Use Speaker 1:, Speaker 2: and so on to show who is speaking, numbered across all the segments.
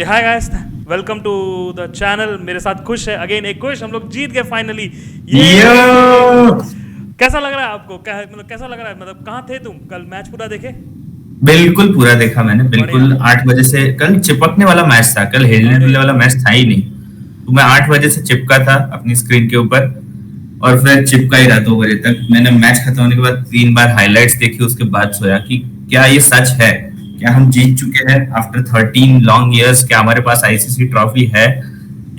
Speaker 1: Hi guys, welcome to the channel. मेरे साथ खुश है अगेन, एक खुश, हम लोग जीत गए फाइनली।
Speaker 2: यो।
Speaker 1: ये कैसा लग रहा है आपको? मतलब कैसा लग रहा है? मतलब कहाँ थे तुम कल? मैच पूरा देखे?
Speaker 2: बिल्कुल पूरा देखा मैंने,
Speaker 1: बढ़िया।
Speaker 2: बिल्कुल 8 बजे से। कल चिपकने वाला मैच था, कल
Speaker 1: अरे
Speaker 2: हिलने वाला मैच था ही नहीं। तो मैं 8 बजे से चिपका था अपनी स्क्रीन के ऊपर, और फिर चिपका ही रहा 2 बजे तक। मैंने मैच खत्म होने के बाद 3 बार हाइलाइट्स देखी, उसके बाद सोया कि क्या ये सच है, क्या हम जीत चुके हैं आफ्टर 13 लॉन्ग ईयर्स, क्या हमारे पास आईसीसी ट्रॉफी है।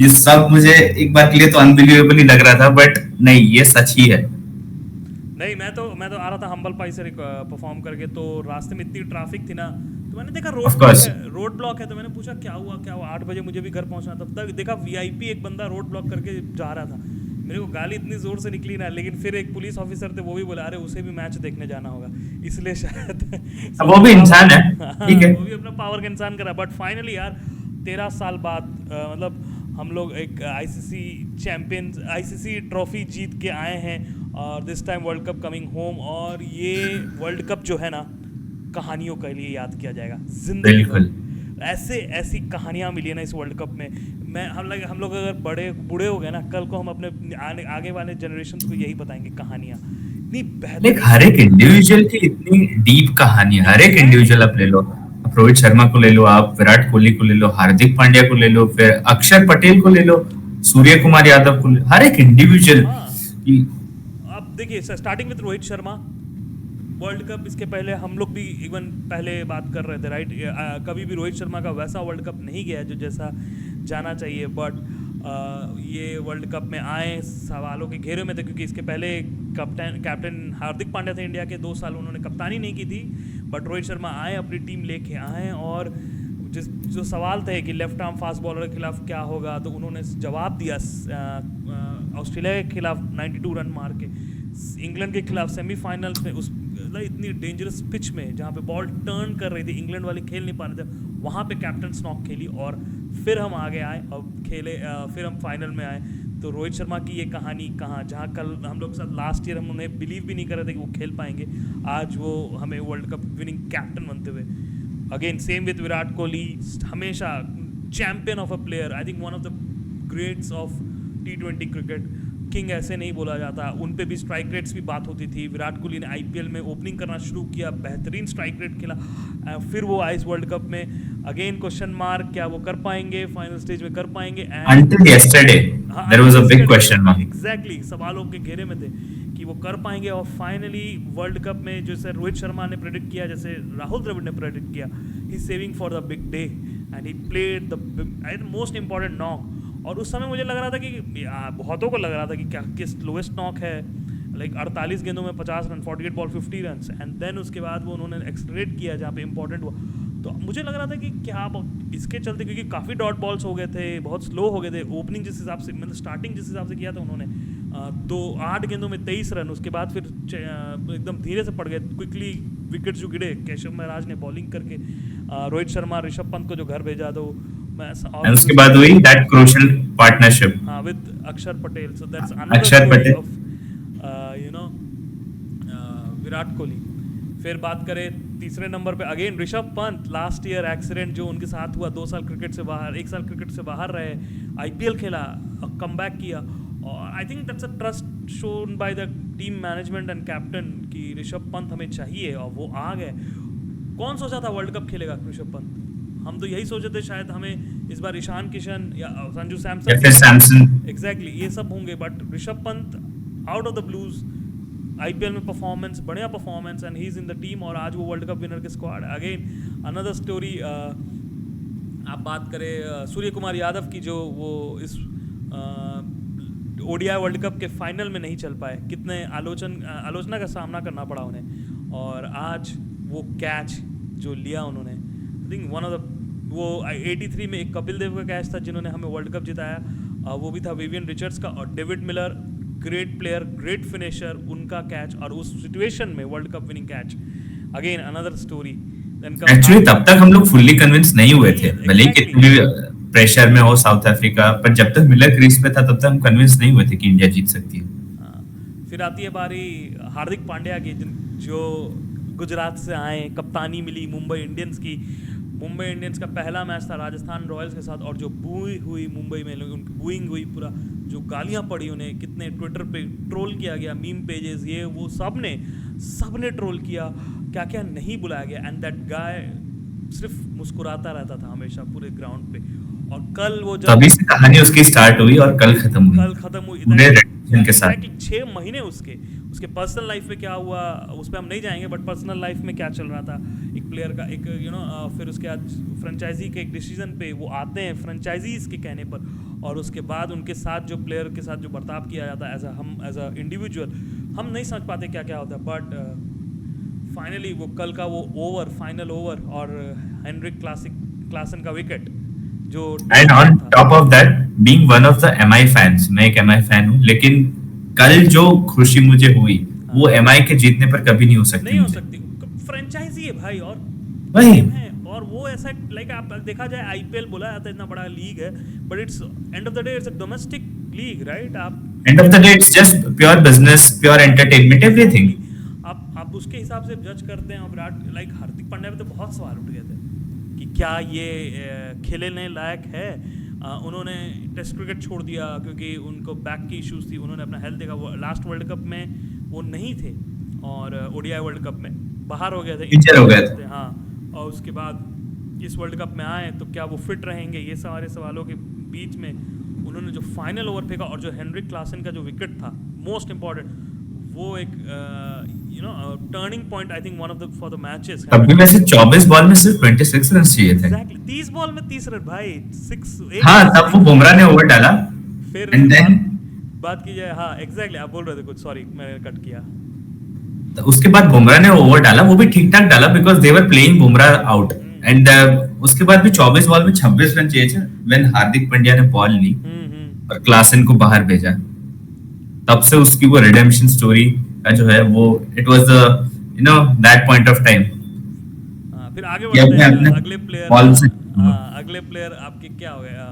Speaker 2: ये सब मुझे एक बार के लिए तो अनबिलीवेबल ही लग रहा था, बट नहीं, ये सच ही है।
Speaker 1: नहीं, मैं तो आ रहा था हम्बल पाई से परफॉर्म करके, तो रास्ते में इतनी ट्रैफिक थी ना, तो मैंने देखा
Speaker 2: ऑफ
Speaker 1: रोड ब्लॉक
Speaker 2: कोर्स।
Speaker 1: है। रोड ब्लॉक है तो मैंने पूछा क्या हुआ क्या हुआ। 8 बजे मुझे भी घर पहुंचना, तब तक देखा वीआईपी एक बंदा रोड ब्लॉक करके जा रहा था। मेरे को गाली इतनी जोर से निकली ना, लेकिन फिर एक पुलिस ऑफिसर थे, वो भी बोला अरे उसे भी मैच देखने जाना होगा, इसलिए शायद
Speaker 2: अब
Speaker 1: वो
Speaker 2: वो
Speaker 1: भी
Speaker 2: भी
Speaker 1: पावर।
Speaker 2: इंसान है। ठीक
Speaker 1: हाँ,
Speaker 2: है।
Speaker 1: वो भी अपना पावर का इंसान करा, बट फाइनली यार 13 साल बाद मतलब हम लोग एक आईसीसी चैंपियंस, आईसीसी ट्रॉफी जीत के आए हैं, और this time world cup coming home. और ये वर्ल्ड कप जो है ना, कहानियों के लिए याद किया जाएगा जिंदगी भर।
Speaker 2: बिल्कुल।
Speaker 1: ऐसे ऐसी कहानियां मिली है ना इस वर्ल्ड कप में। मैं हम लोग अगर बड़े बूढ़े हो गए ना, कल को हम अपने आगे वाले जनरेशन को यही बताएंगे कहानियां, इतनी
Speaker 2: लाइक
Speaker 1: बेहतरीन
Speaker 2: हर एक
Speaker 1: कहानियां।
Speaker 2: इंडिविजुअल की इतनी डीप कहानी है, हर एक इंडिविजुअल
Speaker 1: एग्जैक्टली।
Speaker 2: आप ले लो। आप रोहित शर्मा को ले लो, आप विराट कोहली को ले लो, हार्दिक पांड्या को ले लो, फिर अक्षर पटेल को ले लो, सूर्य कुमार यादव को ले लो, हर एक इंडिविजुअल
Speaker 1: हाँ,
Speaker 2: की।
Speaker 1: अब देखिए starting with Rohit Sharma. World cup इसके पहले हम लोग भी इवन पहले बात कर रहे थे, राइट? कभी भी रोहित शर्मा का वैसा वर्ल्ड कप नहीं गया जो जैसा जाना चाहिए, बट ये वर्ल्ड कप में आए सवालों के घेरे में थे, क्योंकि इसके पहले कैप्टन कैप्टन हार्दिक पांड्या थे इंडिया के। 2 साल उन्होंने कप्तानी नहीं की थी, बट रोहित शर्मा आए, अपनी टीम लेके आए। और जिस जो सवाल थे कि लेफ्ट आर्म फास्ट बॉलर के खिलाफ क्या होगा, तो उन्होंने जवाब दिया। ऑस्ट्रेलिया के खिलाफ 92 रन मार के, इंग्लैंड के खिलाफ सेमीफाइनल्स में, उस मतलब इतनी डेंजरस पिच में जहाँ पे बॉल टर्न कर रही थी, इंग्लैंड वाले खेल नहीं पा रहे थे, वहाँ पे कैप्टन स्नॉक खेली, और फिर हम आगे आए और खेले। फिर हम फाइनल में आए। तो रोहित शर्मा की ये कहानी कहाँ, जहाँ कल हम लोग के साथ लास्ट ईयर हम उन्हें बिलीव भी नहीं कर रहे थे कि वो खेल पाएंगे, आज वो हमें वर्ल्ड कप विनिंग कैप्टन बनते हुए। Again same with Virat Kohli, हमेशा champion of a player, I think one of the greats of T20 cricket. King ऐसे नहीं बोला जाता। उन पे भी स्ट्राइक रेट्स की बात होती थी। विराट कोहली ने आईपीएल में ओपनिंग करना शुरू किया, बेहतरीन स्ट्राइक रेट खेला। फिर वो आए इस वर्ल्ड कप में, अगेन क्वेश्चन मार्क, क्या वो कर पाएंगे, फाइनल स्टेज में कर पाएंगे? एंड
Speaker 2: अंटिल यस्टरडे
Speaker 1: हाँ,
Speaker 2: there
Speaker 1: until
Speaker 2: was a big
Speaker 1: yesterday
Speaker 2: question mark.
Speaker 1: Exactly सवालों के घेरे में थे कि वो कर पाएंगे। और फाइनली वर्ल्ड कप में जैसे रोहित शर्मा ने प्रेडिक्ट किया, जैसे राहुल द्रविड़ ने प्रेडिक्ट किया, he saving for the big day and he played the most important knock. और उस समय मुझे लग रहा था कि बहुतों को लग रहा था कि क्या किस लोएस्ट नॉक है, लाइक 48 गेंदों में 50 run, 48 ball 50 run, and then उसके बाद वो उन्होंने एक्सलरेट किया जहाँ पे इंपॉर्टेंट हुआ। तो मुझे लग रहा था कि क्या इसके चलते, क्योंकि काफ़ी डॉट बॉल्स हो गए थे, बहुत स्लो हो गए थे ओपनिंग जिस हिसाब से, मतलब स्टार्टिंग जिस हिसाब से किया था उन्होंने, 8 गेंदों में 23 रन, उसके बाद फिर एकदम धीरे से पड़ गए क्विकली। विकेट्स जो गिरे, केशव महाराज ने बॉलिंग करके, रोहित शर्मा ऋषभ पंत को जो घर भेजा, तो मैं
Speaker 2: एंड
Speaker 1: और फिर
Speaker 2: उसके
Speaker 1: उसके
Speaker 2: बाद हुई दैट क्रूशियल पार्टनरशिप।
Speaker 1: हाँ विद अक्षर पटेल, सो दैट्स अनदर
Speaker 2: अक्षर
Speaker 1: story
Speaker 2: Patel.
Speaker 1: Of you know Virat Kohli. फिर बात करें तीसरे नंबर पे, again Rishabh Pant, last year accident जो उनके साथ हुआ, 2 साल क्रिकेट से बाहर, 1 साल क्रिकेट से बाहर रहे, आईपीएल खेला, कम बैक किया। और I think that's a trust shown by the team management and captain कि ऋषभ पंत हमें चाहिए, और वो आ गए। कौन सोचा था वर्ल्ड कप खेलेगा ऋषभ पंत? हम तो यही सोचे थे शायद हमें इस बार ईशान किशन या संजू
Speaker 2: या
Speaker 1: सैमसन
Speaker 2: फिर
Speaker 1: जैसे,
Speaker 2: सैमसन।
Speaker 1: एग्जैक्टली ये सब होंगे, but Rishabh Pant out of the blues, IPL में परफॉर्मेंस, बढ़िया performance, and he is in the team, और आज वो वर्ल्ड कप विनर के स्क्वाड। अगेन अनदर स्टोरी, आप बात करें सूर्य कुमार यादव की, जो वो इस ओडीआई वर्ल्ड कप के फाइनल में नहीं चल पाए, कितने आलोचना का सामना करना पड़ा उन्हें, और आज वो कैच जो लिया उन्होंने, आई थिंक वन ऑफ द, वो 83 में एक कपिल देव का कैच था जिन्होंने हमें वर्ल्ड कप जिताया, वो भी था विवियन रिचर्ड्स का। और David Miller, great player, great finisher, उनका कैच, और उस सिचुएशन में world cup winning catch, again another story. Then comes
Speaker 2: actually तब तक हम लोग फुल्ली कन्विंस नहीं हुए
Speaker 1: नहीं
Speaker 2: थे,
Speaker 1: है,
Speaker 2: भले ही
Speaker 1: एग्जैक्टली।
Speaker 2: कितने भी प्रेशर में हो साउथ अफ्रीका, पर जब तक मिलर क्रीज पे था तब तक हम कन्विंस नहीं हुए थे कि इंडिया जीत सकती है।
Speaker 1: हाँ, फिर आती है बारी हार्दिक पांड्या की, जो गुजरात से आए, कप्तानी मिली मुंबई इंडियंस की, मुंबई इंडियंस का पहला मैच था राजस्थान रॉयल्स के साथ, और जो बूई हुई मुंबई में, उनकी बूइंग हुई, पूरा जो गालियां पड़ी उन्हें, कितने ट्विटर पे ट्रोल किया गया, मीम पेजेस ये वो, सब ने ट्रोल किया, क्या क्या नहीं बुलाया गया, एंड दैट गाय सिर्फ मुस्कुराता रहता था हमेशा पूरे ग्राउंड पे। और कल वो जब
Speaker 2: तभी से कहानी उसकी स्टार्ट हुई और कल खत्म हुई पूरे रेड के साथ।
Speaker 1: 6 महीने उसके पर्सनल लाइफ में क्या हुआ उस पर हम नहीं जाएंगे, बट पर्सनल लाइफ में क्या चल रहा था एक प्लेयर का, एक फिर उसके बाद फ्रेंचाइजी के एक डिसीजन पे वो आते हैं फ्रेंचाइजीज के कहने पर, और उसके बाद उनके साथ जो प्लेयर के साथ जो बर्ताव किया जाता है एज अ इंडिविजुअल, हम नहीं समझ पाते क्या क्या होता है, बट फाइनली वो कल का वो फाइनल ओवर, और हेनरिक क्लासन का विकेट जो,
Speaker 2: and on top of that being one of the MI fans, मैं एक एमआई फैन हूं, लेकिन कल जो खुशी मुझे हुई वो एमआई के जीतने पर कभी नहीं हो सकती।
Speaker 1: फ्रेंचाइजी है भाई, और
Speaker 2: वही
Speaker 1: है, और वो ऐसा लाइक आप देखा जाए आईपीएल बोला जाता है इतना बड़ा लीग है, but it's end of the day it's a domestic league, right? आप
Speaker 2: end of the day it's just pure business, pure entertainment, everything.
Speaker 1: आप उसके हिसाब से जज करते हैं, और विराट लाइक हार्दिक पांड्या पे तो बहुत सवाल उठ गए थे कि क्या ये खेलने लायक है। उन्होंने टेस्ट क्रिकेट छोड़ दिया क्योंकि उनको बैक की इश्यूज थी, उन्होंने अपना हेल्थ देखा, वो लास्ट वर्ल्ड कप में वो नहीं थे, और ओडीआई वर्ल्ड कप में बाहर हो गए थे,
Speaker 2: इंजर हो गए थे।
Speaker 1: हाँ, और उसके बाद इस वर्ल्ड कप में आए तो क्या वो फिट रहेंगे, ये सारे सवालों के बीच में उन्होंने जो फाइनल ओवर फेंका, और जो हेनरिक क्लासन का जो विकेट था मोस्ट इम्पॉर्टेंट, वो एक turning point I think one of the for the matches.
Speaker 2: तब भी वैसे 24 बॉल में सिर्फ 26 रन चाहिए थे।
Speaker 1: एग्जैक्टली 30 बॉल में 30 रन भाई, 6
Speaker 2: हाँ, तब वो बुमराह ने ओवर डाला,
Speaker 1: फिर
Speaker 2: एंड देन
Speaker 1: बात की जाए, हाँ एग्जैक्टली आप बोल रहे थे कुछ, सॉरी मैंने कट किया।
Speaker 2: तो उसके बाद बुमराह ने ओवर डाला, वो भी ठीक ठाक डाला because they were playing Bumrah out, and उसके बाद भी 24 बॉल में 26 रन चाहिए थे व्हेन हार्दिक पांड्या ने बॉल ली और क्लासन को बाहर भेजा। तब से उसकी वो रिडेम्पशन स्टोरी का जो है वो it was the that point of time.
Speaker 1: फिर आगे बढ़ते हैं अगले प्लेयर आपके क्या हो गया,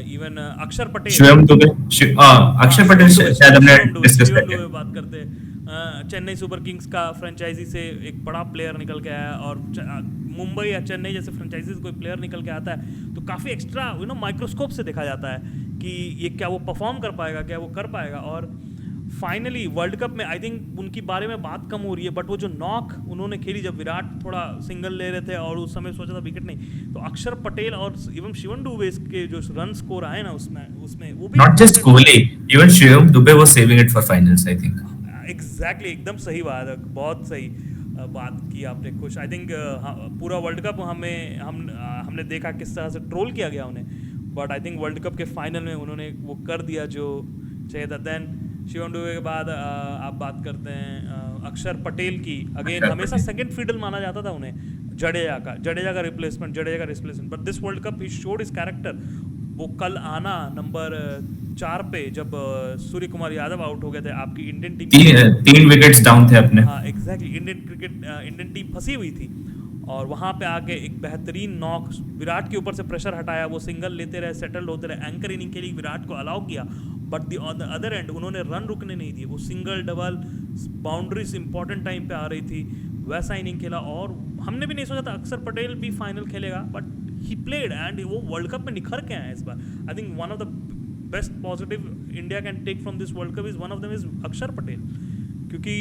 Speaker 1: इवन अक्षर पटेल,
Speaker 2: शिवम दुबे, अक्षर पटेल शायद हमने डिस्कस किया,
Speaker 1: बात करते हैं। चेन्नई सुपर किंग्स का फ्रेंचाइजी से एक बड़ा प्लेयर निकल के आया, और मुंबई या चेन्नई जैसे फ्रेंचाइजी से कोई प्लेयर निकल के आता है तो काफ़ी एक्स्ट्रा माइक्रोस्कोप से देखा जाता है कि ये क्या वो परफॉर्म कर पाएगा, क्या वो कर पाएगा। और फाइनली वर्ल्ड कप में आई थिंक उनकी बारे में बात कम हो रही है, बट वो जो नॉक उन्होंने खेली जब विराट थोड़ा सिंगल ले रहे थे और उस समय सोचा था विकेट नहीं, तो अक्षर पटेल और इवन शिवम दुबे के जो रन स्कोर आए ना उसमें वो भी,
Speaker 2: not just Kohli, even Shivam Dubey was saving it for finals I think.
Speaker 1: Exactly, एकदम सही बात है, बहुत सही बात की आपने। कुछ आई थिंक पूरा वर्ल्ड कप हमने देखा किस तरह से ट्रोल किया गया उन्हें, but I think world cup के फाइनल में उन्होंने वो कर दिया जो चाहिए था। देन शिवम दुबे के बाद आप बात करते हैं अक्षर पटेल की। अगेन हमेशा सेकंड फिडल माना जाता था उन्हें, जडेजा का replacement, but this world cup he showed his character. वो कल आना नंबर 4 पे जब सूर्य कुमार यादव आउट हो गए थे, आपकी इंडियन टीम
Speaker 2: 3 विकेट्स डाउन थे अपने।
Speaker 1: हाँ एग्जैक्टली, इंडियन टीम फंसी हुई थी, और वहाँ पे आके एक बेहतरीन नॉक, विराट के ऊपर से प्रेशर हटाया, वो सिंगल लेते रहे, सेटल्ड होते रहे, एंकर इनिंग के लिए विराट को अलाउ किया, but on the other and उन्होंने रन रुकने नहीं दिए। वो single double boundaries important time पे आ रही थी, वैसा इनिंग खेला, और हमने भी नहीं सोचा था अक्षर पटेल भी फाइनल खेलेगा, बट ही प्लेड एंड वो वर्ल्ड कप में निखर के आए इस बार। I think one of the best positive India can take from this world cup is one of them is Axar Patel, क्योंकि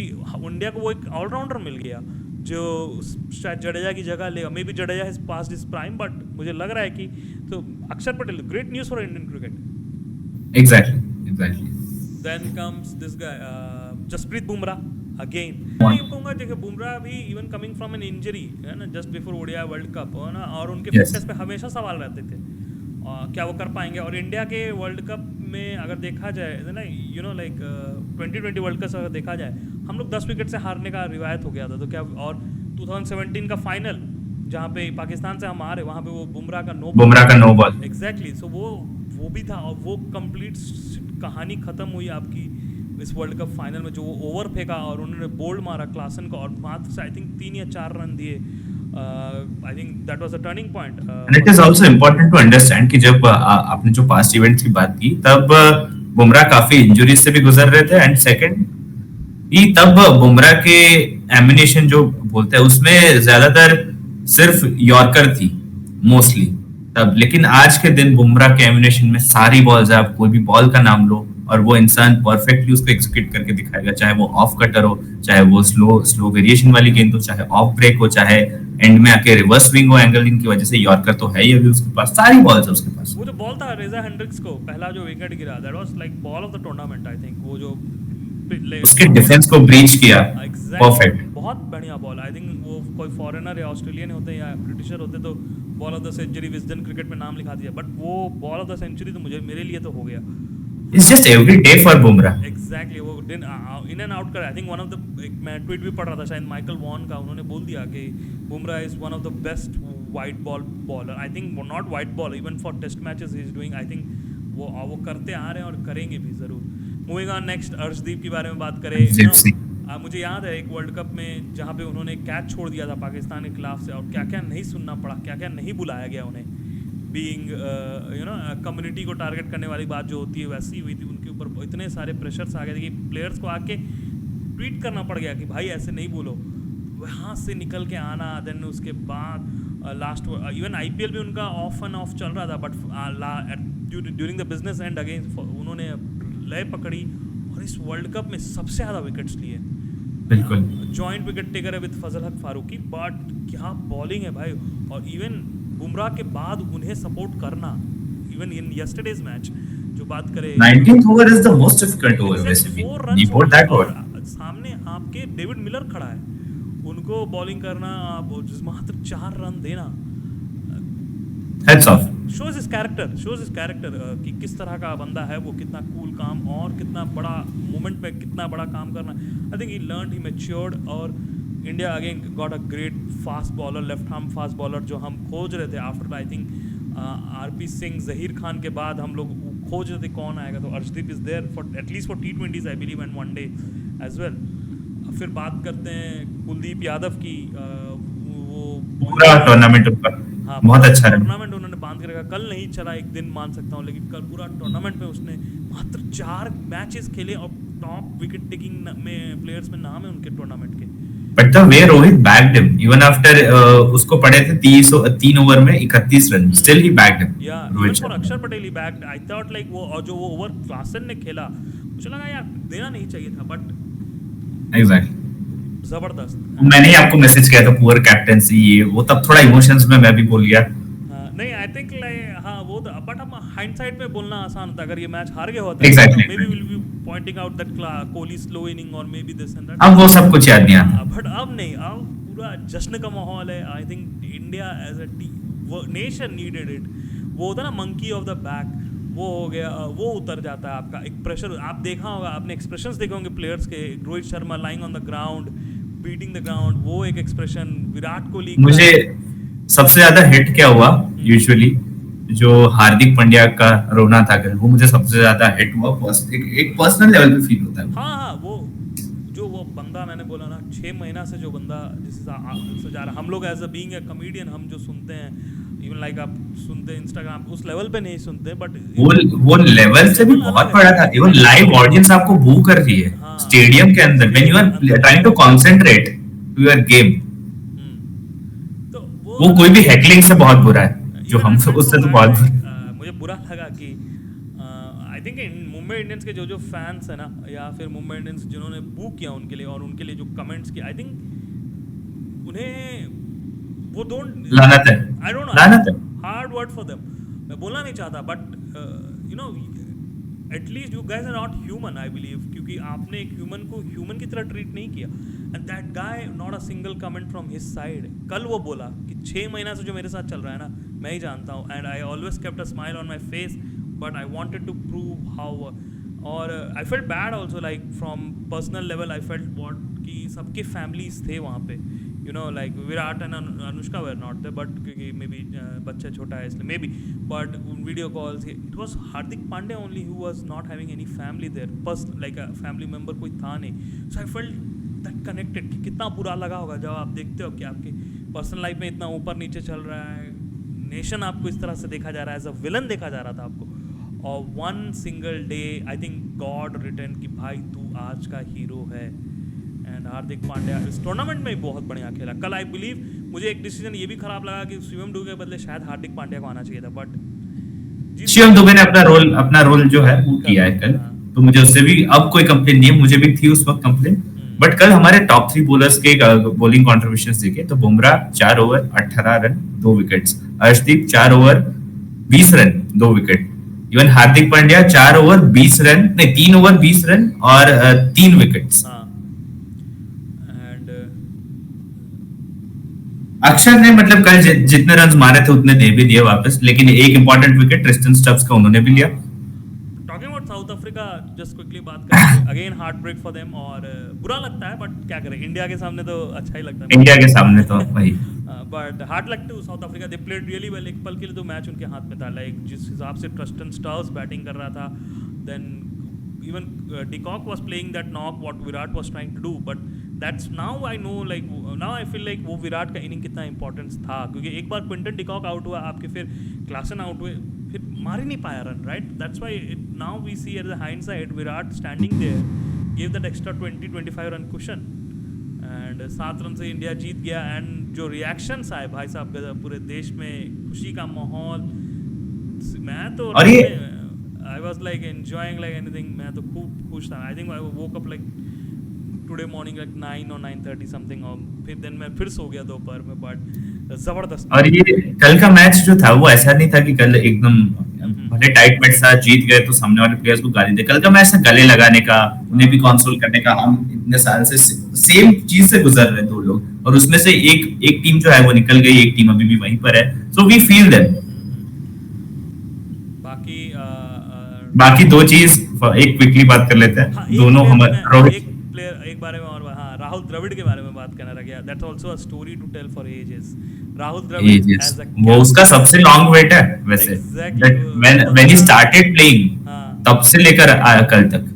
Speaker 1: इंडिया को वो एक ऑलराउंडर मिल गया जो शायद जडेजा की जगह लेगा। Maybe Jadeja has passed his prime, but मुझे लग रहा है कि तो Akshar Patel, great news for Indian cricket.
Speaker 2: Exactly.
Speaker 1: Then comes this guy Jasprit Bumrah again. मैं कहूँगा देखिए बुमराह भी even coming from an injury है ना, just before ODI world cup है ना, और उनके फिटनेस पे हमेशा सवाल रहते थे क्या वो कर पाएंगे। और इंडिया के वर्ल्ड कप में अगर देखा जाए ना, लाइक 2020 वर्ल्ड कप अगर देखा जाए, हम लोग 10 विकेट से हारने का रिवायत हो गया था, तो क्या, और 2017 का फाइनल जहाँ पे पाकिस्तान से हम हारे, वहाँ पे वो बुमराह का नो बॉल एग्जैक्टली, सो वो भी था, और वो कंप्लीट कहानी खत्म हुई आपकी इस वर्ल्ड कप फाइनल में, जो वो ओवर फेंका और उन्होंने बोल्ड मारा क्लासन को, और मात्र से आई थिंक 3 या 4 रन दिए। I think that was a turning point.
Speaker 2: And it is also important to understand कि जब आपने जो पास्ट इवेंट्स की बात की, तब बुमराह काफी इंजरीज से भी गुजर रहे थे, एंड सेकंड तब बुमराह के एमिनेशन जो बोलते हैं उसमें ज्यादातर सिर्फ यॉर्कर थी मोस्टली तब, लेकिन आज के दिन बुमराह के एमिनेशन में सारी बॉल्स है, आप कोई भी बॉल का नाम लो और वो इंसान परफेक्टली उसको एग्जीक्यूट करके दिखाएगा, चाहे वो ऑफ कटर हो, चाहे वो स्लो स्लो वेरिएशन वाली गेंद हो, चाहे ऑफ ब्रेक हो, चाहे एंड में आके रिवर्स स्विंग हो एंगल इनकी वजह से। यॉर्कर तो है ही अभी उसके पास, सारी बॉल्स है उसके पास।
Speaker 1: वो जो बॉल था रेजा हेंड्रिक्स को पहला जो विकेट गिरा, that was like ball of the tournament I think. वो जो
Speaker 2: उसके डिफेंस को ब्रीच किया, परफेक्ट।
Speaker 1: बहुत बढ़िया बॉल। आई थिंक वो कोई फॉरेनर या ऑस्ट्रेलियन होते या ब्रिटिशर होते तो ball of the century Wisden cricket में नाम लिखा दिया, बट वो बॉल ऑफ द सेंचुरी तो मेरे लिए तो हो गया।
Speaker 2: It's just every day for Bumrah.
Speaker 1: Exactly, वो इन एंड आउट कर। आई थिंक वन ऑफ द, मैं ट्वीट भी पढ़ रहा था शायद माइकल वॉन का, उन्होंने बोल दिया कि Bumrah is one of the best white ball bowler. I think not white ball, even for test matches he is doing. I think वो करते आ रहे हैं और करेंगे भी जरूर। मूविंग ऑन, नेक्स्ट अर्शदीप के बारे में बात करें। मुझे याद है एक वर्ल्ड कप में जहाँ पे उन्होंने कैच छोड़ दिया था पाकिस्तान के खिलाफ से, और क्या क्या नहीं सुनना पड़ा, क्या क्या नहीं बुलाया गया उन्हें। बीइंग कम्युनिटी को टारगेट करने वाली बात जो होती है वैसी हुई थी उनके ऊपर। इतने सारे प्रेशर्स आ गए थे कि प्लेयर्स को आके ट्वीट करना पड़ गया कि भाई ऐसे नहीं बोलो, वहाँ से निकल के आना। देन उसके बाद लास्ट इवन IPL भी उनका ऑफ एंड ऑफ चल रहा था, but during the business and again उन्होंने लय पकड़ी और इस वर्ल्ड कप में सबसे ज़्यादा विकेट्स लिए।
Speaker 2: बिल्कुल
Speaker 1: जॉइंट विकेट टेकर है विद फजल हक फारूकी, बट क्या बॉलिंग है भाई। और इवन बुमराह के बाद उन्हें सपोर्ट करना, इवन इन यस्टरडेज मैच जो बात करें,
Speaker 2: 19th over is the most difficult over basically, before that over
Speaker 1: सामने आपके डेविड मिलर खड़ा है, उनको बॉलिंग करना, आप मात्र 4 रन देना,
Speaker 2: heads of.
Speaker 1: Shows is character कि किस तरह का बंदा है वो, कितना कूल काम और कितना बड़ा मोमेंट में कितना बड़ा काम करना। I think he learned, he matured. और India again got a great fast bowler, left arm fast bowler जो हम खोज रहे थे after I think RP Singh, Zaheer Khan के बाद हम लोग खोज रहे थे कौन आएगा, तो Arshdeep is there for at least for T20s I believe and one day as well. फिर बात करते हैं कुलदीप यादव की, वो
Speaker 2: पूरा टूर्नामेंट ऊपर बहुत अच्छा
Speaker 1: टूर्नामेंट उन्होंने बांध के रखा। कल नहीं चला एक दिन मान सकता हूँ, लेकिन कल पूरा टूर्नामेंट में उसने मात्र 4 मैचेस खेले और टॉप विकेट टेकिंग में प्लेयर्स में नाम है उनके टूर्नामेंट के।
Speaker 2: But the way Rohit backed him even after उसको पड़े थे 3 ओवर में 31 run, still he backed him.
Speaker 1: या इवन फॉर अक्षर पटेल ही बैक्ड। आई थॉट लाइक वो, और जो वो ओवर क्लासन ने खेला मुझे लगा यार देना नहीं चाहिए था, बट
Speaker 2: एग्जैक्टली
Speaker 1: जबरदस्त।
Speaker 2: मैंने ही आपको मैसेज किया था पुअर कैप्टेंसी ये वो, तब थोड़ा इमोशंस में मैं भी बोल गया।
Speaker 1: नहीं आई थिंक लाइक हाँ वो, बट हम हाइंडसाइट में बोलना आसान होता। अगर ये मैच हार गए होता
Speaker 2: exactly.
Speaker 1: Maybe will be pointing out that Kohli slow inning और maybe this and that.
Speaker 2: अब वो सब कुछ याद नहीं आता।
Speaker 1: बट अब नहीं, अब पूरा जश्न का माहौल है। I think India as a nation needed it. वो होता ना मंकी ऑफ द बैक, वो हो गया, वो उतर जाता है आपका एक प्रेशर। आप देखा होगा, आपने एक्सप्रेशंस देखे होंगे प्लेयर्स के, Rohit Sharma lying on the ground beating the ground, वो एक एक्सप्रेशन। विराट कोहली, मुझे
Speaker 2: सबसे ज्यादा हिट क्या हुआ यूजुअली जो हार्दिक पांड्या का रोना था कल, वो मुझे सबसे ज्यादा हिट हुआ। एक पर्सनल लेवल पे फील होता है।
Speaker 1: हाँ वो जो वो बंदा मैंने बोला ना 6 महीना से जो बंदा जिससे जा रहा, हम लोग as a being a comedian हम जो सुनते हैं, इवन लाइक आप सुनते हैं इंस्टाग्राम उस लेवल पे नहीं सुनते, बट
Speaker 2: वो लेवल से भी बहुत बड़ा था। इवन लाइव ऑडियंस आपको बू कर रही है स्टेडियम के अंदर when you are trying to concentrate to your game. वो कोई भी हैकलिंग से बहुत बुरा है, जो हम सब उससे तो बहुत
Speaker 1: मुझे बुरा लगा कि आई थिंक मुंबई इंडियंस के जो फैंस है ना, या फिर मुंबई इंडियंस जिन्होंने बू किया उनके लिए और उनके लिए जो कमेंट्स किए, आई थिंक उन्हें वो डोंट
Speaker 2: लानत है,
Speaker 1: आई डोंट नो,
Speaker 2: लानत है,
Speaker 1: हार्ड वर्ड फॉर देम। मैं बोलना नहीं चाहता, but you know at least you guys are not human I believe, क्योंकि आपने एक ह्यूमन को ह्यूमन की तरह ट्रीट नहीं किया। And that guy not a single comment from his side. कल वो बोला कि 6 महीना से जो मेरे साथ चल रहा है ना, मैं ही जानता हूँ, and I always kept a smile on my face, but I wanted to prove how. और I felt bad also, like from personal level I felt what कि सबके फैमिलीज थे वहाँ पे, you know like Virat and Anushka were not थे, but क्योंकि maybe बच्चा छोटा है इसलिए maybe, but video calls it was Hardik Pandya only who was not having any family there, person like a family member कोई था नहीं। So I felt that connected कि कितना बुरा लगा होगा जब आप देखते हो कि आपके पर्सनल लाइफ में इतना ऊपर नीचे चल रहा है, नेशन आपको इस तरह से देखा जा रहा है, एज अ विलन देखा जा रहा था आपको, और one single day I think God return कि भाई तू आज का हीरो है। एंड हार्दिक पांड्या इस टूर्नामेंट में बहुत बढ़िया खेला कल। आई बिलीव मुझे एक डिसीजन ये भी खराब लगा कि शिवम दुबे के बदले शायद हार्दिक पांड्या को आना चाहिए था, बट
Speaker 2: शिवम दुबे ने अपना रोल जो है वो किया है कल,
Speaker 1: हाँ।
Speaker 2: तो मुझे उससे भी अब कोई कंप्लेन नहीं है, मुझे भी थी उस वक्त कंप्लेन। बट कल हमारे टॉप 3 बॉलर्स के बॉलिंग कॉन्ट्रीब्यूशंस देखे तो Bumrah 4 over 18 run 2 wickets, Arshdeep 4 over 20 run 2 wicket, even Hardik Pandya 4 over 20 run नहीं 3 ओवर 20 रन और 3 विकेट्स।
Speaker 1: हाँ एंड
Speaker 2: अक्षर ने मतलब कल जितने रन मारे थे उतने दे भी दिए वापस, लेकिन एक इंपॉर्टेंट विकेट ट्रिस्टन स्टब्स का उन्होंने भी लिया।
Speaker 1: Talking about South Africa just quickly बात करेंगे, again heartbreak for them और बुरा लगता है बट क्या करें, इंडिया के सामने तो अच्छा ही लगता है।
Speaker 2: इंडिया के सामने तो वही
Speaker 1: but hard luck to South Africa, they played really well. एक पल के लिए तो मैच उनके हाथ में था, लाइक जिस हिसाब से ट्रिस्टन स्टब्स बैटिंग कर रहा था, then even Decock was playing that knock what Virat was trying to do, but that's now I know like now I feel like वो विराट का इनिंग कितना इंपॉर्टेंस था, क्योंकि एक बार क्विंटन डिकॉक आउट हुआ आपके, फिर क्लासन आउट हुए, फिर मार ही नहीं पाया run, right? That's why now we see at the hindsight Virat standing there give that extra 20-25 run cushion and 7 run से इंडिया जीत गया। एंड जो रिएक्शंस आए भाई साहब पूरे देश में, खुशी का माहौल, मैं तो
Speaker 2: और ये
Speaker 1: I was like enjoying like anything, मैं तो खूब खुश था। I think I woke up like today morning like 9 or 9:30 something, और फिर दिन में फिर सो गया दोपहर में, बट जबरदस्त।
Speaker 2: और ये कल का मैच जो था वो ऐसा नहीं था कि कल एकदम भले टाइट मैच था जीत गए तो सामने वाले प्लेयर्स को गाली दे। कल का मैच था गले लगाने का, उन्हें भी कंसोल करने का। हम इतने साल से सेम चीज से गुजर रहे दो लोग, और उसमें से एक टीम जो है वो निकल गई, एक टीम अभी भी वहीं पर है, सो वी फील देम। बाकी दो चीज एक क्विकली बात कर लेते हैं।
Speaker 1: हाँ,
Speaker 2: दोनों हमारे रोहित
Speaker 1: एक प्लेयर एक बारे में और, हाँ, राहुल द्रविड़ के बारे में बात करना रह गया। That's also a story to tell for ages. Rahul Dravid as a
Speaker 2: वो उसका सबसे लॉन्ग वेट है वैसे, व्हेन ही स्टार्टेड प्लेइंग तब से लेकर कल तक।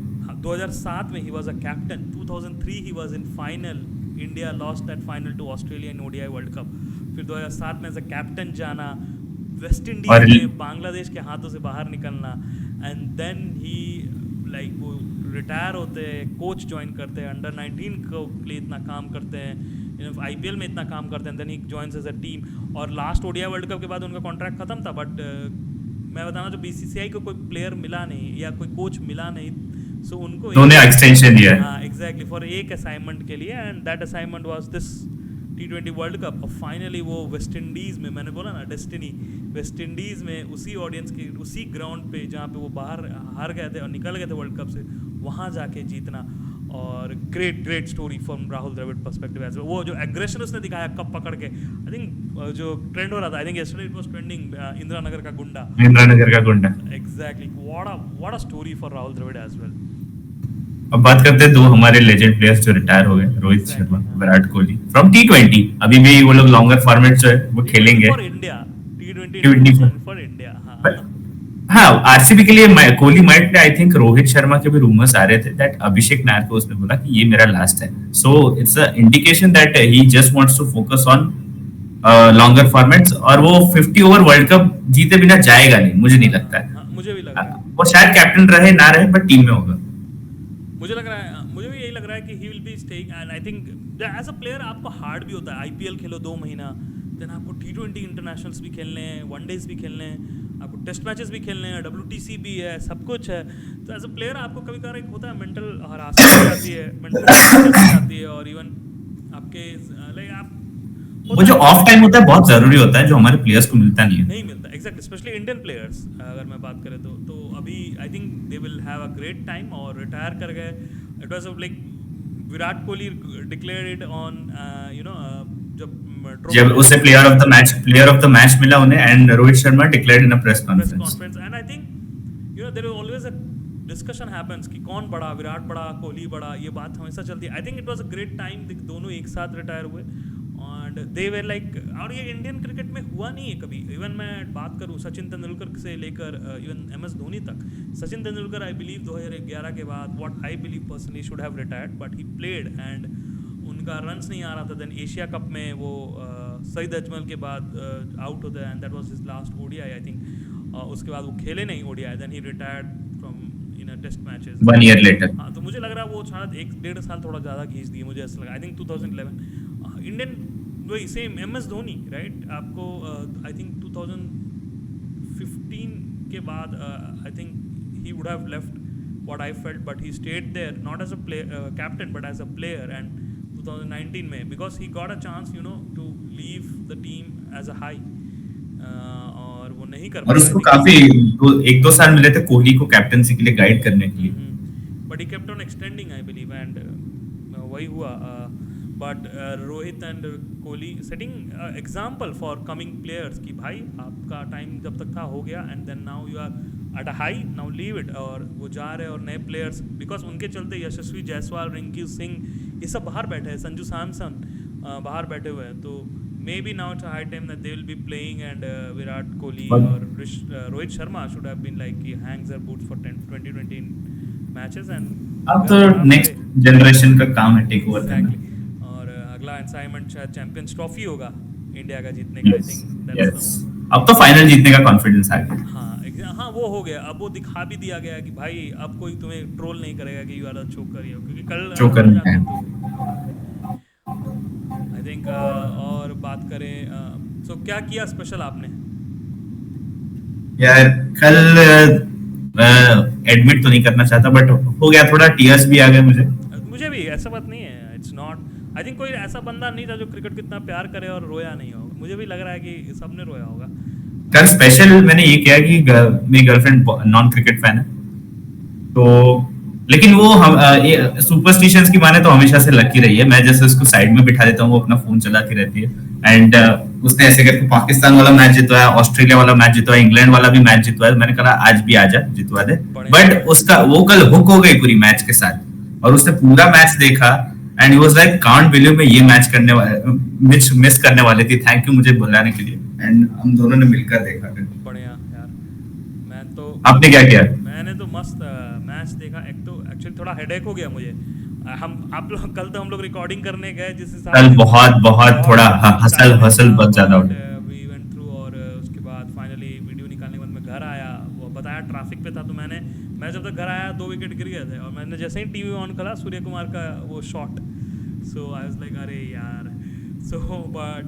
Speaker 1: 2007 में he was a captain, 2003 he was in final, India lost that final to Australia in ODI world cup. फिर 2007 में एज अ कैप्टन जाना, वेस्ट इंडीज में बांग्लादेश के हाथों से बाहर निकलना, एंड देन ही लाइक वो रिटायर होते हैं, कोच ज्वाइन करते हैं, अंडर 19 के लिए इतना काम करते हैं, आईपीएल में इतना काम करते हैं, then he joins as a team. और लास्ट ओडीआई वर्ल्ड कप के बाद उनका कॉन्ट्रैक्ट खत्म था, बट मैं बताना जो बीसीसीआई को कोई प्लेयर मिला नहीं या कोई कोच मिला नहीं, सो उनको
Speaker 2: उन्होंने एक्सटेंशन दिया है।
Speaker 1: हाँ एग्जैक्टली, फॉर एक असाइनमेंट के लिए, and that assignment was this T20 world cup. और फाइनली वो वेस्ट इंडीज़ में, मैंने बोला ना डेस्टिनी, वेस्ट इंडीज़ में उसी ऑडियंस की उसी ग्राउंड पे जहाँ पे वो बाहर हार गए थे और निकल गए थे वर्ल्ड कप से, वहाँ जाके जीतना। और great story from Rahul Dravid perspective as well. वो जो एग्रेशन उसने दिखाया कप पकड़ के, आई थिंक जो ट्रेंड हो रहा था, I think yesterday it was trending, Indira Nagar का गुंडा। Exactly, what a story for Rahul Dravid as well.
Speaker 2: अब बात करते हैं दो हमारे लेजेंड प्लेयर्स जो रिटायर हो गए, रोहित शर्मा, विराट कोहली फ्रॉम T20। अभी भी वो लोग लॉन्गर फॉर्मेट जो है वो खेलेंगे
Speaker 1: for India, T20 for India.
Speaker 2: हाँ, आरसीबी के लिए Kohli might play. I think Rohit Sharma के भी रूमर्स आ रहे थे दैट अभिषेक नायर को उसने बोला कि ये मेरा लास्ट है, so it's a indication that he just wants to focus on longer formats, और वो 50 ओवर वर्ल्ड कप जीते बिना जाएगा नहीं, मुझे नहीं लगता है।
Speaker 1: मुझे भी लग रहा है
Speaker 2: वो शायद कैप्टन रहे ना रहे बट टीम में होगा।
Speaker 1: मुझे भी यही लग रहा है कि he will be staying, and I think as a player आपको हार्ड भी होता है। आईपीएल खेलो 2 महीना, देन आपको T20 इंटरनेशनल्स भी खेलने हैं, वनडेज भी खेलने हैं, आपको टेस्ट मैचेस भी खेलने हैं, WTC भी है, सब कुछ है। तो एज अ प्लेयर आपको कभी कभार एक होता है मेंटल हरासमेंट आती है, मेंटल आती है, और इवन आपके लाइक आप
Speaker 2: वो जो ऑफ टाइम होता है बहुत जरूरी होता है, जो हमारे प्लेयर्स को मिलता नहीं
Speaker 1: मिलता एग्जैक्टली, स्पेशली इंडियन प्लेयर्स अगर मैं बात करें तो अभी I think they will have a great time, और रिटायर कर गए। It was like Virat Kohli declared it on
Speaker 2: जब उसे प्लेयर ऑफ द मैच मिला उन्हें, and Rohit Sharma declared in a press conference.
Speaker 1: And I think there is always a discussion happens कि कौन बड़ा, विराट बड़ा, कोहली बड़ा, ये बात हमेशा चलती है। I think it was a great time, दोनों एक साथ रिटायर हुए, एंड दे वर लाइक, और ये इंडियन क्रिकेट में हुआ नहीं है कभी। इवन मैं बात करूँ सचिन तेंदुलकर से लेकर इवन MS धोनी तक, सचिन तेंदुलकर आई बिलीव 2011 के बाद what I believe personally should have retired, but he played and उनका रन्स नहीं आ रहा था। देन एशिया कप में वो सईद अजमल के बाद आउट होते हैं, and that was his last ODI I think. उसके बाद वो खेले नहीं ODI, then he retired from in test matches.
Speaker 2: 1 year later.
Speaker 1: हाँ, तो मुझे लग रहा है वो शायद 1-1.5 साल थोड़ा ज़्यादा खींच दिए, मुझे ऐसा लगा। आई थिंक 2011 इंडियन वही same M S Dhoni, right? आपको आई थिंक 2015 के बाद I think he would have left what I felt, but he stayed there not as a captain but as a player, and 2019 में because he got a chance to leave the team as a high, और वो नहीं कर
Speaker 2: और
Speaker 1: पाया।
Speaker 2: उसको काफी 1-2 साल मिले थे कोहली को कैप्टनसी के लिए गाइड करने के लिए।
Speaker 1: But he kept on extending I believe, and वही हुआ। But Rohit and Kohli setting example for coming players कि भाई आपका टाइम जब तक था हो गया, and then now you are at a high, now leave it. और वो जा रहे हैं, और नए प्लेयर्स बिकॉज उनके चलते यशस्वी जायसवाल, रिंकी सिंह, ये सब बाहर बैठे हैं, संजू सैमसन बाहर बैठे हुए हैं। तो maybe now it's a high time that they will be playing, and Virat Kohli और Rohit Sharma should have been like he hangs their boots for 2020 matches. And
Speaker 2: अब तो नेक्स्ट जनरेशन का काम है टेक ओवर करना।
Speaker 1: और अगला असाइनमेंट शायद चैंपियंस ट्रॉफी होगा इंडिया का जीतने का। आई थिंक
Speaker 2: यस, अब तो फाइनल जीतने का कॉन्फिडेंस आ गया।
Speaker 1: हाँ, वो हो गया। अब वो दिखा भी दिया गया कि भाई अब कोई तुम्हें ट्रोल नहीं करेगा कि यू आर अ चोकर, क्योंकि कल
Speaker 2: चोकर नहीं है।
Speaker 1: आई थिंक और बात करें सो क्या किया स्पेशल आपने
Speaker 2: यार? कल एडमिट तो नहीं करना चाहता बट हो गया, थोड़ा टीयर्स भी आ गए मुझे
Speaker 1: भी। ऐसा बात नहीं है, इट्स नॉट, आई थिंक कोई ऐसा बंदा नहीं था जो क्रिकेट को इतना प्यार करे और रोया नहीं होगा। मुझे भी लग रहा है कि सबने रोया होगा।
Speaker 2: कल स्पेशल मैंने ये किया कि मेरी गर्लफ्रेंड नॉन क्रिकेट फैन है, तो लेकिन वो हम सुपरस्टिशंस की माने तो हमेशा से लकी रही है। मैं जैसे उसको साइड में बिठा देता हूँ, वो अपना फोन चलाती रहती है। एंड उसने ऐसे करके पाकिस्तान वाला मैच जितवाया, ऑस्ट्रेलिया वाला मैच जितवाया, इंग्लैंड वाला भी मैच जितवाया। मैंने कहा आज भी आजा जितवा दे, बट उसका वो कल हुक हो गई पूरी मैच के साथ, और उसने पूरा मैच देखा। And he was like can't believe मैं ये मैच मिस करने वाली थी, थैंक यू मुझे बुलाने के लिए। एंड हम दोनों ने मिलकर देखा।
Speaker 1: बढ़िया यार। मैं तो
Speaker 2: आपने क्या किया?
Speaker 1: मैंने तो मस्त मैच देखा। एक तो एक्चुअली थोड़ा हेडेक हो गया मुझे। आप लोग कल तो हम लोग रिकॉर्डिंग करने गए, जिस हिसाब
Speaker 2: कल बहुत थोड़ा हसल बहुत ज्यादा हो गया।
Speaker 1: वी वेंट थ्रू, और उसके बाद फाइनली वीडियो निकालने के बाद मैं घर आया। वो बताया ट्रैफिक पे था, तो मैं जब तक घर आया 2 विकेट गिर गए थे, और मैंने जैसे ही टीवी ऑन करा सूर्य कुमार का वो shot, so I was like अरे यार। सो बट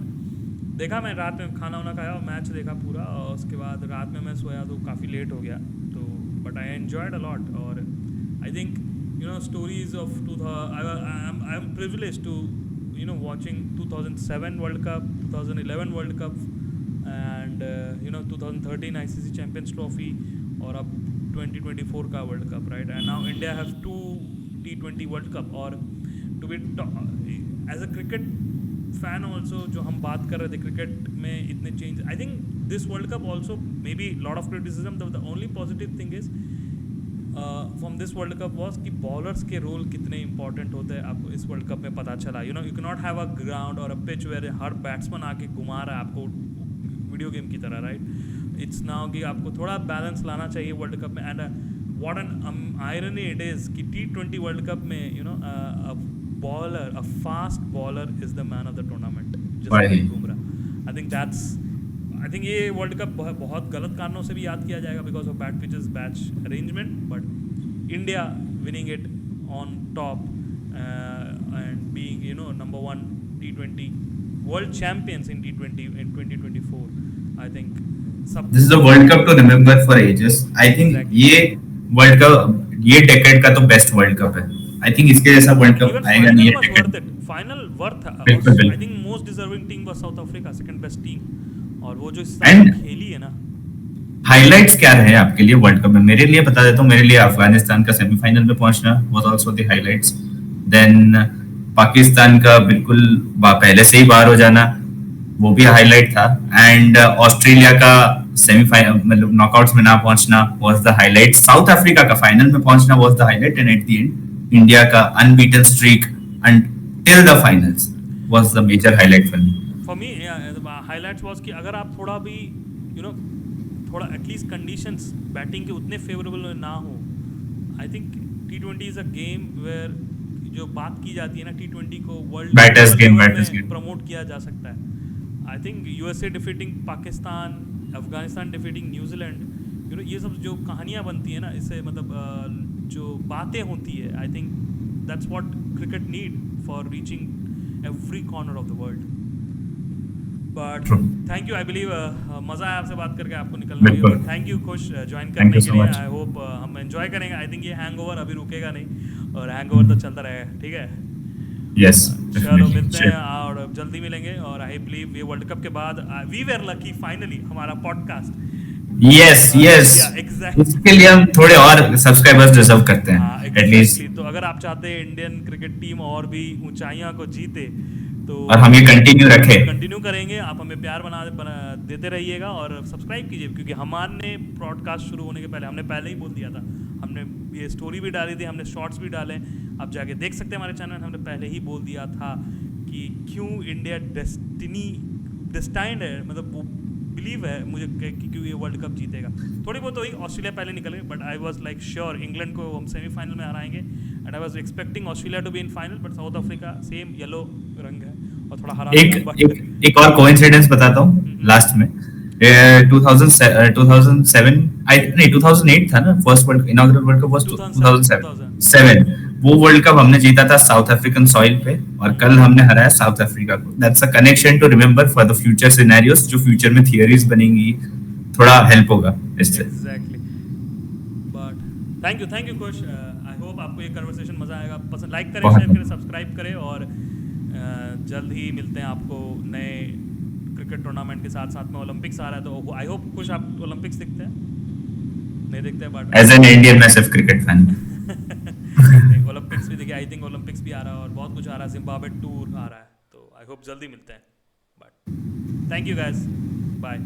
Speaker 1: देखा, मैं रात में खाना वाना खाया और मैच देखा पूरा, और उसके बाद रात में मैं सोया तो काफ़ी लेट हो गया। तो but I enjoyed a lot, और I think stories of I am privileged to watching 2007 World Cup, 2011 World Cup, and 2013 ICC Champions Trophy, और अब 2024 का World Cup, right? And now India have 2 T20 World Cup, और to be as a cricket fan also, जो हम बात कर रहे थे क्रिकेट में इतने change, I think this World Cup also maybe lot of criticism, the only positive thing is from this world cup was कि बॉलर्स के रोल कितने इंपॉर्टेंट होते हैं आपको इस वर्ल्ड कप में पता चला। You can not have a ground और अ पिच वेयर हर बैट्समैन आके घुमा रहा है आपको वीडियो गेम की तरह, राइट? इट्स नाउ कि आपको थोड़ा बैलेंस लाना चाहिए वर्ल्ड कप में। And what an irony it is कि T20 वर्ल्ड कप में a bowler, a fast bowler is the man of the tournament, Jasprit Bumrah. I think ये वर्ल्ड कप बहुत गलत कारणों से भी याद किया जाएगा, because of bad pitches, batch arrangement, but India winning it on top and being number 1 T20 world champions in T20 in 2024. I think
Speaker 2: this is a world cup to remember for ages. I think ये world cup ये decade का तो best world cup है। I think इसके जैसा world cup आएगा नहीं ये डेकेड।
Speaker 1: फाइनल वर्थ,
Speaker 2: बिल्कुल।
Speaker 1: I think most deserving team was south Africa, second best team, और वो जो इस साल खेली है ना।
Speaker 2: हाइलाइट्स क्या रहे आपके लिए वर्ल्ड कप में? मेरे लिए बता देता हूँ, मेरे लिए अफगानिस्तान का सेमीफाइनल में पहुंचना was also the highlights. Then Pakistan का बिल्कुल पहले से ही बाहर हो जाना, वो भी हाईलाइट था। एंड ऑस्ट्रेलिया का सेमीफाइनल मतलब नॉकआउट्स में ना पहुंचना was the highlight. South Africa का फाइनल में पहुंचना was the highlight, and at the end India का unbeaten streak until the finals was the major highlight for me.
Speaker 1: For me, highlights was कि अगर आप थोड़ा भी थोड़ा एटलीस्ट कंडीशंस बैटिंग के उतने फेवरेबल ना हो, I think T20 is a game where जो बात की जाती है ना T20 को वर्ल्ड
Speaker 2: बैटर्स गेम
Speaker 1: प्रमोट किया जा सकता है। I think USA defeating Pakistan, Afghanistan defeating New Zealand, ये सब जो कहानियाँ बनती है ना, इससे मतलब जो बातें होती है, I think that's what cricket need for reaching every corner of the world. But
Speaker 2: True.
Speaker 1: Thank you, I believe मज़ा आया आपसे बात करके. आपको निकलना भी है,
Speaker 2: बिल्कुल.
Speaker 1: बट थैंक यू खुश ज्वाइन
Speaker 2: Thank
Speaker 1: करने
Speaker 2: you
Speaker 1: के
Speaker 2: so
Speaker 1: लिए.
Speaker 2: much.
Speaker 1: आई होप हम एंजॉय करेंगे. आई थिंक ये हैंगओवर अभी रुकेगा नहीं, और हैंगओवर तो चलता रहेगा. ठीक है,
Speaker 2: Yes,
Speaker 1: चलो
Speaker 2: definitely.
Speaker 1: मिलते हैं
Speaker 2: Sure.
Speaker 1: और जल्दी मिलेंगे. और आई बिलीव ये वर्ल्ड कप के बाद वी वेर लकी, फाइनली हमारा पॉडकास्ट.
Speaker 2: Yes, yes.
Speaker 1: या एग्जैक्ट.
Speaker 2: इसके लिए हम थोड़े और सब्सक्राइबर्स डिजर्व करते
Speaker 1: हाँ
Speaker 2: हैं एटलीस्ट.
Speaker 1: एग्जैक्टली. तो अगर आप चाहते हैं इंडियन क्रिकेट टीम और भी ऊंचाइयां को जीते, तो
Speaker 2: और हम ये कंटिन्यू रखें.
Speaker 1: कंटिन्यू करेंगे. आप हमें प्यार बना देते रहिएगा और सब्सक्राइब कीजिए, क्योंकि हमारे पॉडकास्ट शुरू होने के पहले हमने पहले ही बोल दिया था. हमने ये स्टोरी भी डाली थी, हमने शॉर्ट्स भी डाले. आप जाके देख सकते हैं हमारे चैनल में. हमने पहले ही बोल दिया था कि क्यों इंडिया डेस्टाइंड है, मतलब वो बिलीव है मुझे कि क्यों ये वर्ल्ड कप जीतेगा. थोड़ी बहुत हुई, ऑस्ट्रेलिया पहले निकल गए, but I was like sure England को हम सेमीफाइनल में हराएंगे. And I was expecting Australia to be in final, but South Africa same yellow रंग है और थोड़ा हरा
Speaker 2: एक
Speaker 1: रंग,
Speaker 2: एक एक और कोइंसिडेंस बताता हूँ लास्ट में. 2007 नहीं 2008 था ना, first world inaugurate world cup was 2007. वो वर्ल्ड कप हमने जीता था साउथ अफ्रीकन सॉइल पे, और कल हमने हराया साउथ अफ्रीका को. That's a connection to remember for the future scenarios. जो फ्यूचर में थियरीज बनेंगी, थोड़ा हेल्प होगा इससे.
Speaker 1: Exactly. But thank you Kush. I hope आपको ये कन्वर्सेशन मजा आएगा. पसंद लाइक करें, शेयर करें, सब्सक्राइब करें, और जल्द ही मिलते हैं आपको नए क्रिकेट टूर्नामेंट के साथ साथ में. ओलंपिक्स आ रहा है, तो आई होप कुछ आप ओलंपिक्स देखते हैं. नहीं देखते हैं, but
Speaker 2: as an Indian massive cricket fan.
Speaker 1: Olympics भी देखिए. आई थिंक ओलंपिक्स भी आ रहा है और बहुत कुछ आ रहा है. जिम्बाब्वे टूर आ रहा है, तो आई होप जल्दी मिलते हैं. But thank you guys, bye.